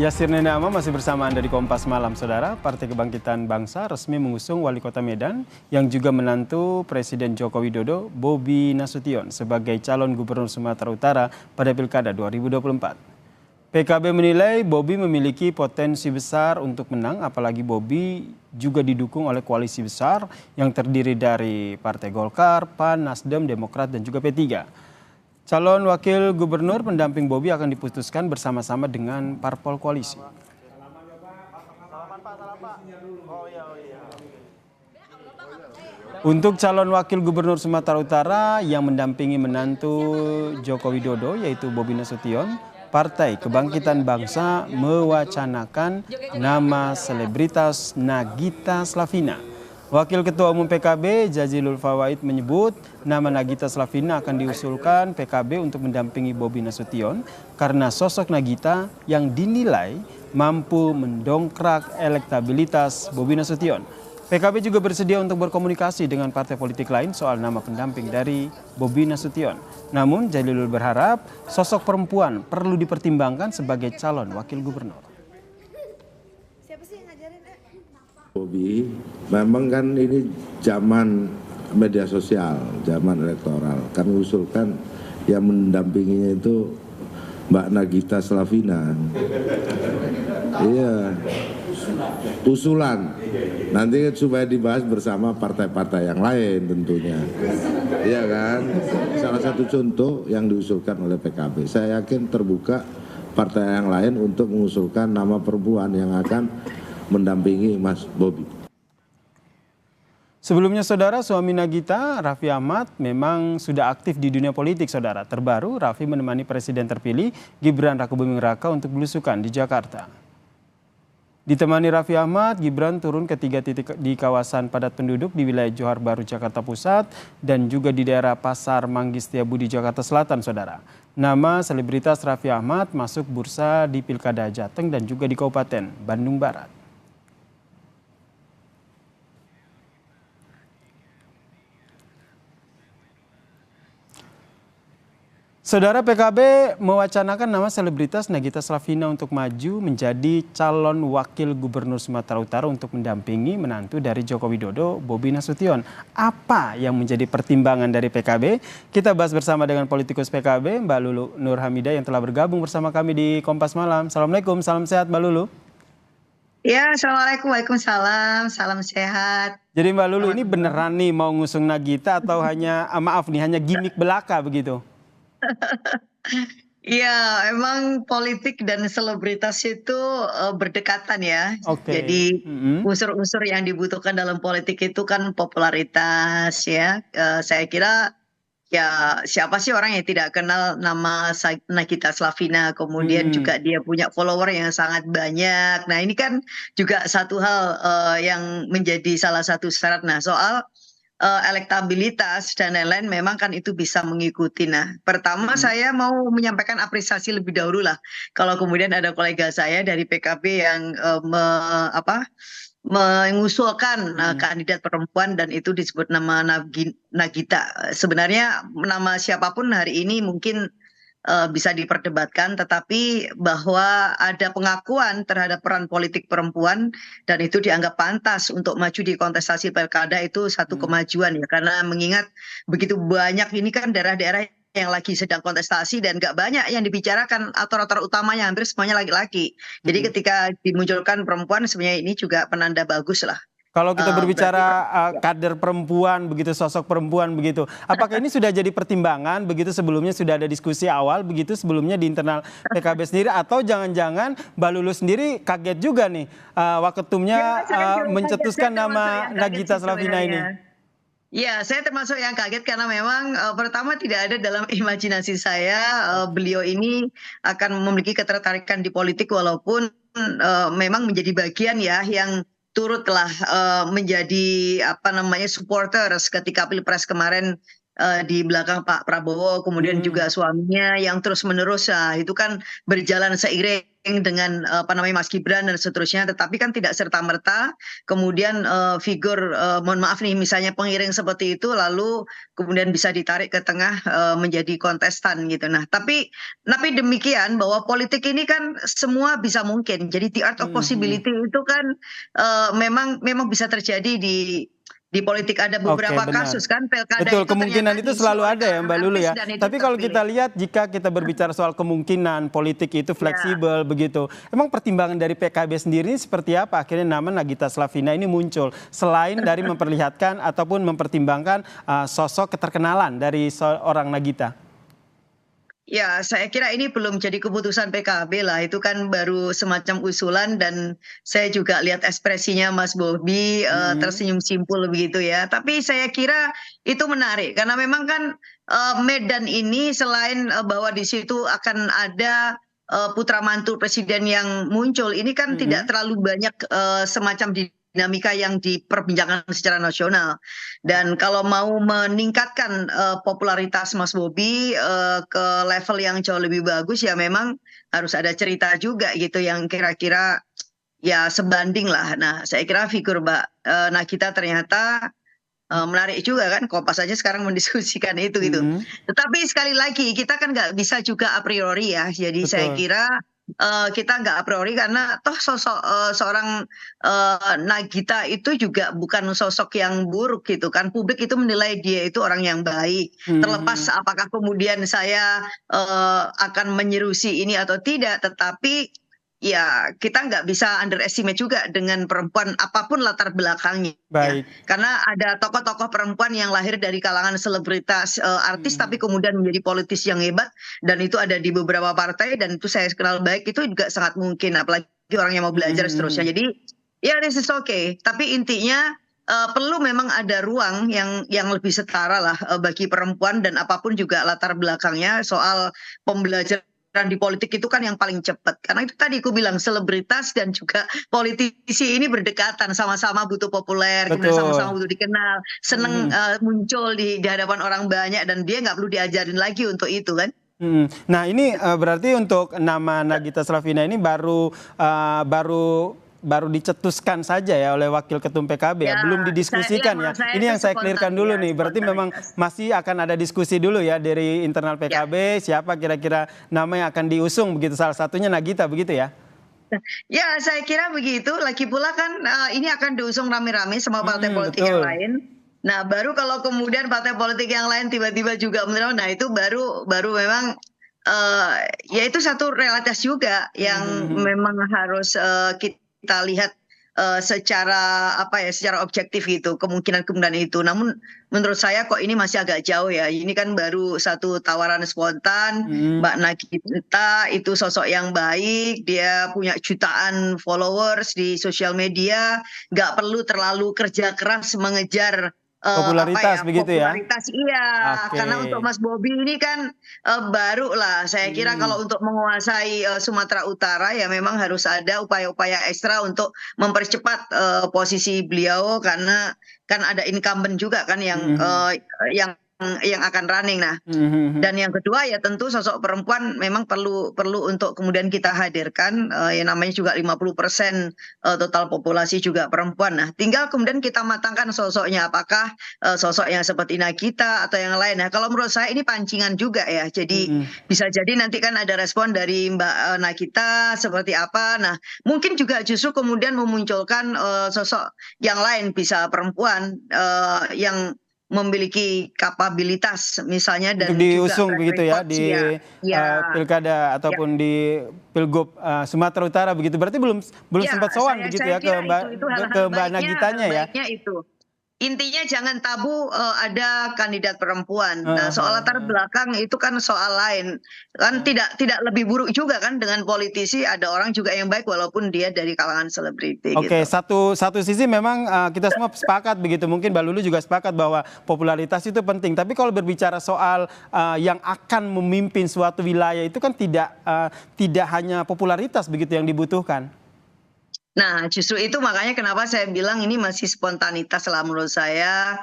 Yasir Nenama masih bersama Anda di Kompas Malam, Saudara. Partai Kebangkitan Bangsa resmi mengusung Wali Kota Medan yang juga menantu Presiden Joko Widodo, Bobi Nasution, sebagai calon Gubernur Sumatera Utara pada Pilkada 2024. PKB menilai Bobi memiliki potensi besar untuk menang, apalagi Bobi juga didukung oleh koalisi besar yang terdiri dari Partai Golkar, PAN, Nasdem, Demokrat, dan juga P3. Calon wakil gubernur pendamping Bobi akan diputuskan bersama-sama dengan parpol koalisi. Untuk calon wakil gubernur Sumatera Utara yang mendampingi menantu Joko Widodo yaitu Bobi Nasution, Partai Kebangkitan Bangsa mewacanakan nama selebritas Nagita Slavina. Wakil Ketua Umum PKB Jazilul Fawait menyebut nama Nagita Slavina akan diusulkan PKB untuk mendampingi Bobi Nasution karena sosok Nagita yang dinilai mampu mendongkrak elektabilitas Bobi Nasution. PKB juga bersedia untuk berkomunikasi dengan partai politik lain soal nama pendamping dari Bobi Nasution. Namun Jazilul berharap sosok perempuan perlu dipertimbangkan sebagai calon wakil gubernur. Bobi, memang kan ini zaman media sosial, zaman elektoral. Kan usulkan yang mendampinginya itu Mbak Nagita Slavina. Iya, usulan. Nanti supaya dibahas bersama partai-partai yang lain tentunya. Iya kan? Salah satu contoh yang diusulkan oleh PKB. Saya yakin terbuka partai yang lain untuk mengusulkan nama perempuan yang akan mendampingi Mas Bobi. Sebelumnya, Saudara, suami Nagita, Raffi Ahmad, memang sudah aktif di dunia politik, Saudara. Terbaru, Raffi menemani Presiden terpilih Gibran Rakebuming Raka untuk belusukan di Jakarta. Ditemani Raffi Ahmad, Gibran turun ke 3 titik di kawasan padat penduduk di wilayah Johar Baru, Jakarta Pusat, dan juga di daerah Pasar Manggis Setiabudi, Jakarta Selatan, Saudara. Nama selebritas Raffi Ahmad masuk bursa di Pilkada Jateng dan juga di Kabupaten Bandung Barat. Saudara, PKB mewacanakan nama selebritas Nagita Slavina untuk maju menjadi calon wakil gubernur Sumatera Utara untuk mendampingi menantu dari Joko Widodo, Bobi Nasution. Apa yang menjadi pertimbangan dari PKB? Kita bahas bersama dengan politikus PKB, Mbak Lulu Nur Hamidah yang telah bergabung bersama kami di Kompas Malam. Assalamualaikum, salam sehat Mbak Lulu. Ya, assalamualaikum, waalaikumsalam, salam sehat. Jadi Mbak Lulu, ini beneran nih mau ngusung Nagita atau hanya, hanya gimmick belaka begitu? Iya, emang politik dan selebritas itu berdekatan ya. Oke. Jadi unsur-unsur yang dibutuhkan dalam politik itu kan popularitas ya. Saya kira ya siapa sih orang yang tidak kenal nama Nagita Slavina, kemudian juga dia punya follower yang sangat banyak. Nah ini kan juga satu hal yang menjadi salah satu syarat. Nah soal elektabilitas dan lain-lain memang kan itu bisa mengikuti. Nah, pertama saya mau menyampaikan apresiasi lebih dahulu lah. Kalau kemudian ada kolega saya dari PKB yang mengusulkan kandidat perempuan dan itu disebut nama Nagita. Sebenarnya nama siapapun hari ini mungkin bisa diperdebatkan, tetapi bahwa ada pengakuan terhadap peran politik perempuan dan itu dianggap pantas untuk maju di kontestasi pilkada itu satu kemajuan ya, karena mengingat begitu banyak ini kan daerah-daerah yang lagi sedang kontestasi dan nggak banyak yang dibicarakan aktor-aktor utamanya, hampir semuanya laki-laki. Jadi ketika dimunculkan perempuan sebenarnya ini juga penanda bagus lah. Kalau kita berbicara kader perempuan begitu, sosok perempuan begitu, apakah ini sudah jadi pertimbangan begitu, sebelumnya sudah ada diskusi awal begitu sebelumnya di internal PKB sendiri, atau jangan-jangan Mbak Lulu sendiri kaget juga nih waketumnya mencetuskan nama Nagita Slavina ini? Ya, saya termasuk yang kaget karena memang pertama tidak ada dalam imajinasi saya beliau ini akan memiliki ketertarikan di politik, walaupun memang menjadi bagian ya yang turutlah menjadi supporters ketika Pilpres kemarin di belakang Pak Prabowo, kemudian juga suaminya yang terus-menerus itu kan berjalan seiring dengan Mas Gibran dan seterusnya, tetapi kan tidak serta-merta kemudian figur mohon maaf nih misalnya pengiring seperti itu lalu kemudian bisa ditarik ke tengah menjadi kontestan gitu. Nah, tapi demikian bahwa politik ini kan semua bisa mungkin. Jadi the art of possibility itu kan memang bisa terjadi di politik. Ada beberapa kasus kan pilkada betul, itu kemungkinan itu selalu ada ya Mbak Lulu ya. Tapi kalau terpilih. kita lihat jika kita berbicara soal kemungkinan politik itu fleksibel begitu. Emang pertimbangan dari PKB sendiri seperti apa akhirnya nama Nagita Slavina ini muncul selain dari memperlihatkan ataupun mempertimbangkan sosok keterkenalan dari seorang Nagita? Ya, saya kira ini belum jadi keputusan PKB lah. Itu kan baru semacam usulan dan saya juga lihat ekspresinya Mas Bobi tersenyum simpul begitu ya. Tapi saya kira itu menarik karena memang kan Medan ini selain bahwa di situ akan ada putra mantu presiden yang muncul, ini kan tidak terlalu banyak semacam dinamika yang diperbincangkan secara nasional. Dan kalau mau meningkatkan popularitas Mas Bobi ke level yang jauh lebih bagus ya memang harus ada cerita juga gitu yang kira-kira ya sebanding lah. Nah, saya kira figur Mbak Nagita ternyata menarik juga kan, Kompas aja sekarang mendiskusikan itu gitu. Tetapi sekali lagi kita kan nggak bisa juga a priori ya. Jadi saya kira kita nggak a priori karena toh sosok seorang Nagita itu juga bukan sosok yang buruk gitu kan. Publik itu menilai dia itu orang yang baik. Terlepas apakah kemudian saya akan menyerusi ini atau tidak, tetapi ya kita nggak bisa underestimate juga dengan perempuan apapun latar belakangnya. Baik. Ya. Karena ada tokoh-tokoh perempuan yang lahir dari kalangan selebritas artis tapi kemudian menjadi politis yang hebat dan itu ada di beberapa partai dan itu saya kenal baik, itu juga sangat mungkin apalagi orang yang mau belajar seterusnya. Jadi ya this is okay. Tapi intinya perlu memang ada ruang yang lebih setara lah bagi perempuan dan apapun juga latar belakangnya. Soal pembelajaran di politik itu kan yang paling cepat. Karena itu tadi aku bilang selebritas dan juga politisi ini berdekatan, sama-sama butuh populer, kemudian sama-sama butuh dikenal, seneng muncul di hadapan orang banyak dan dia nggak perlu diajarin lagi untuk itu kan. Nah ini berarti untuk nama Nagita Slavina ini baru dicetuskan saja ya oleh Wakil Ketum PKB ya, belum didiskusikan ya. Ini yang saya clearkan dulu nih, berarti memang masih akan ada diskusi dulu ya dari internal PKB, siapa kira-kira nama yang akan diusung begitu, salah satunya Nagita begitu ya? Ya saya kira begitu, lagi pula kan ini akan diusung rame-rame sama partai politik yang lain. Nah baru kalau kemudian partai politik yang lain tiba-tiba juga menerima, nah itu baru memang ya itu satu realitas juga yang memang harus kita lihat secara secara objektif gitu kemungkinan itu. Namun menurut saya kok ini masih agak jauh ya. Ini kan baru satu tawaran spontan. Mbak Nagita itu sosok yang baik, dia punya jutaan followers di sosial media, nggak perlu terlalu kerja keras mengejar popularitas begitu ya? Popularitas iya, karena untuk Mas Bobi ini kan baru lah. Saya kira kalau untuk menguasai Sumatera Utara ya memang harus ada upaya-upaya ekstra untuk mempercepat posisi beliau karena kan ada incumbent juga kan yang akan running. Nah, dan yang kedua ya tentu sosok perempuan memang perlu untuk kemudian kita hadirkan, yang namanya juga 50% total populasi juga perempuan. Nah, tinggal kemudian kita matangkan sosoknya, apakah sosok yang seperti Nagita atau yang lain. Nah, kalau menurut saya ini pancingan juga ya. Jadi bisa jadi nanti kan ada respon dari Mbak Nagita seperti apa. Nah, mungkin juga justru kemudian memunculkan sosok yang lain, bisa perempuan yang memiliki kapabilitas misalnya dan untuk diusung juga begitu ya di pilkada ataupun di Pilgub Sumatera Utara begitu. Berarti belum sempat sowan begitu ya ke Mbak Nagitanya ya. Itu. Intinya jangan tabu ada kandidat perempuan. Nah, soal latar belakang itu kan soal lain. Kan tidak lebih buruk juga kan dengan politisi, ada orang juga yang baik walaupun dia dari kalangan selebriti. Oke, gitu. satu sisi memang kita semua sepakat begitu. Mungkin Mbak Lulu juga sepakat bahwa popularitas itu penting. Tapi kalau berbicara soal yang akan memimpin suatu wilayah itu kan tidak hanya popularitas begitu yang dibutuhkan. Nah, justru itu makanya kenapa saya bilang ini masih spontanitas lah menurut saya.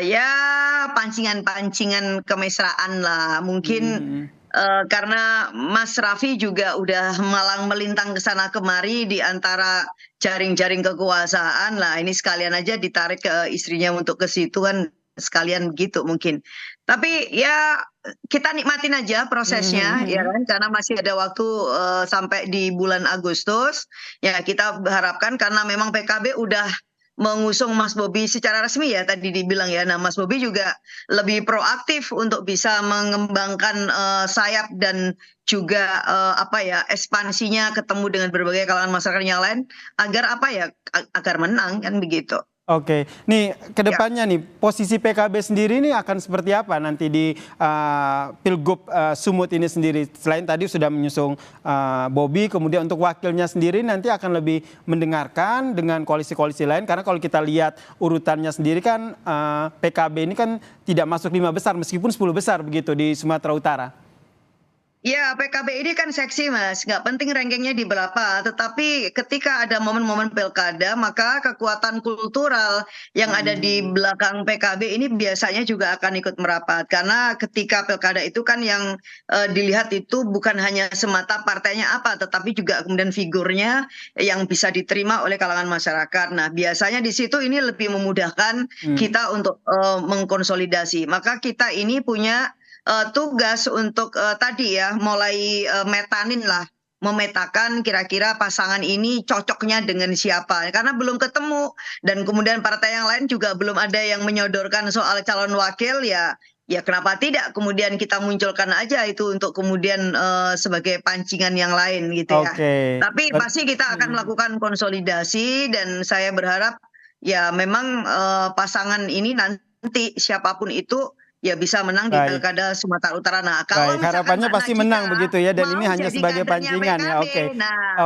ya pancingan-pancingan kemesraan lah. Mungkin karena Mas Raffi juga udah malang melintang ke sana kemari di antara jaring-jaring kekuasaan lah. Ini sekalian aja ditarik ke istrinya untuk ke situ kan, sekalian gitu mungkin. Tapi ya kita nikmatin aja prosesnya ya kan, karena masih ada waktu sampai di bulan Agustus. Ya kita harapkan, karena memang PKB udah mengusung Mas Bobi secara resmi ya tadi dibilang ya. Nah, Mas Bobi juga lebih proaktif untuk bisa mengembangkan sayap dan juga apa ya, ekspansinya ketemu dengan berbagai kalangan masyarakat yang lain agar apa ya, agar menang kan begitu. Oke, nih ke depannya nih posisi PKB sendiri nih akan seperti apa nanti di Pilgub Sumut ini sendiri? Selain tadi sudah menyusung Bobi, kemudian untuk wakilnya sendiri nanti akan lebih mendengarkan dengan koalisi-koalisi lain, karena kalau kita lihat urutannya sendiri kan PKB ini kan tidak masuk 5 besar meskipun 10 besar begitu di Sumatera Utara. Ya, PKB ini kan seksi Mas, nggak penting rankingnya di berapa, tetapi ketika ada momen-momen pilkada, maka kekuatan kultural yang ada di belakang PKB ini biasanya juga akan ikut merapat. Karena ketika pilkada itu kan yang dilihat itu bukan hanya semata partainya apa, tetapi juga kemudian figurnya yang bisa diterima oleh kalangan masyarakat. Nah, biasanya di situ ini lebih memudahkan kita untuk mengkonsolidasi. Maka kita ini punya tugas untuk tadi ya mulai metanin lah, memetakan kira-kira pasangan ini cocoknya dengan siapa, karena belum ketemu dan kemudian partai yang lain juga belum ada yang menyodorkan soal calon wakil ya. Ya kenapa tidak kemudian kita munculkan aja itu untuk kemudian sebagai pancingan yang lain gitu ya. Tapi pasti kita akan melakukan konsolidasi dan saya berharap ya memang pasangan ini nanti siapapun itu ya bisa menang di Pilkada Sumatera Utara. Nah, kalau harapannya pasti menang begitu ya, dan ini hanya sebagai pancingan ya.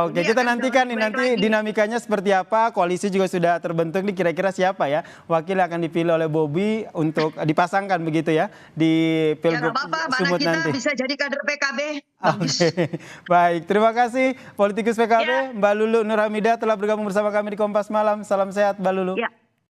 Oke, kita nantikan nih nanti dinamikanya seperti apa. Koalisi juga sudah terbentuk nih, kira-kira siapa ya wakil yang akan dipilih oleh Bobi untuk dipasangkan begitu ya di Pilgub Sumut nanti. Bisa jadi kader PKB. Baik, terima kasih politikus PKB Mbak Lulu Nur Hamidah telah bergabung bersama kami di Kompas Malam. Salam sehat Mbak Lulu.